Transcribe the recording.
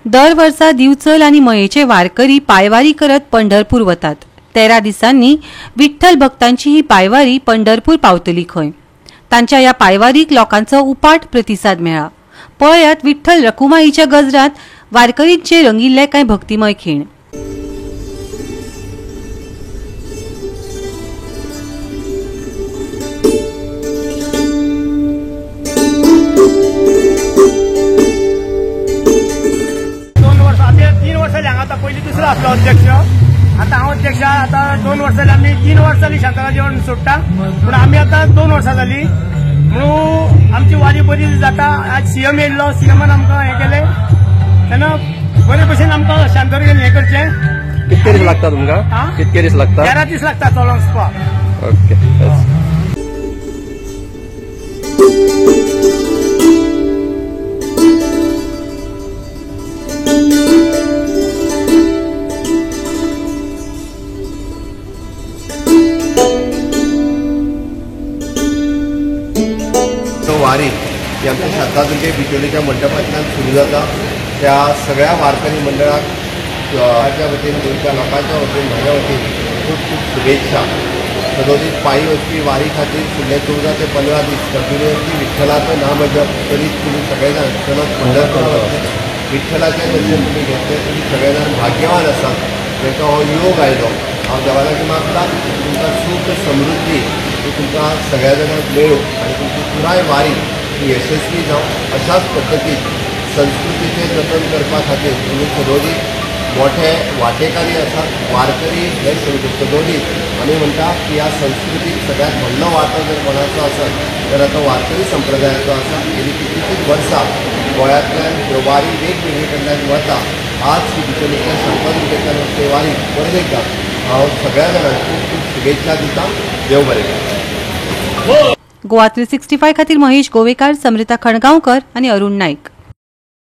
दर वर्सा दिवचल आणि मयेचे वारकरी पायवारी करत पंढरपूर वतात। 13 दिसांनी विठ्ठल भक्तांची ही पायवारी पंढरपूर पावतली खंय। तांच्या या पायवारीक लोकांचो उपाट प्रतिसाद मेळा। पळयात विठ्ठल रखुमाईच्या गजरात वारकरींचे रंगिल्ले काय भक्तिमय खीण। पहिली दुसरा असलो अध्यक्ष, आता हांव अध्यक्ष। आता 2 वर्सां जाली, आम्ही 3 वर्सां जाली शांतला जेवण सोडटा, पण आम्ही आता 2 वर्सां जाली म्हणून आमची वारी बरी जाता। आज सीएम येयल्लो, सीएमान आमकां हे केले, तेन्ना बरे भशेन आमकां शांतोरगेन हे करचे। कितके दीस लागता तुमकां? कितके दीस लागता? 13 दीस लागता चलोंक वचपाक। ओके। वारी ही आमच्या शांतादुर्गे बिचोलीच्या मंडपातल्यान सुरू जाता। त्या सगळ्या वारकरी मंडळाक त्या वतीन गोंयच्या लोकांच्या वतीन म्हाज्या वतीन खूब खूब शुभेच्छा। सदोदीत पायी वचपी वारी खातीर फुडले 14 ते 15 दीस कंटिन्युअसली विठ्ठलाचो नाम जप करीत तुमी सगळे जाण चलत पंढरपूर वतले। विठ्ठलाचें दर्शन तुमी घेतलें, तुमी सगळे जाण भाग्यवान आसात, तांकां हो योग आयलो। हांव देवा लागीं मागतां तुमकां सुख समृद्धी तुमकां सगळ्या जाणांक मेळो आनी तुमची पुराय वारी ही यशस्वी जावं। अशाच पद्दतीन संस्कृतीचें जतन करपा खातीर तुमी सदोदीत मोठे वांटेकारी आसात। वारकरी हे सदोदीत आमी म्हणटा की ह्या संस्कृतीक सगळ्यांत व्हडलो वांटो जर कोणाचो आसत तर तो वारकरी संप्रदायाचो आसा। गेली कितलीशीच वर्सां गोंयांतल्यान वारी वेगवेगळे कडल्यान वता। आज ही बिचोलीच्या शांतादुर्गेच्या ते वारी परत एकदा हांव सगळ्या जाणांक खूब खूब शुभेच्छा दिता। देव बरें करूं। गोवा 365 खातीर महेश गोवेकार, समृता खणगांवकर आणि अरुण नाईक।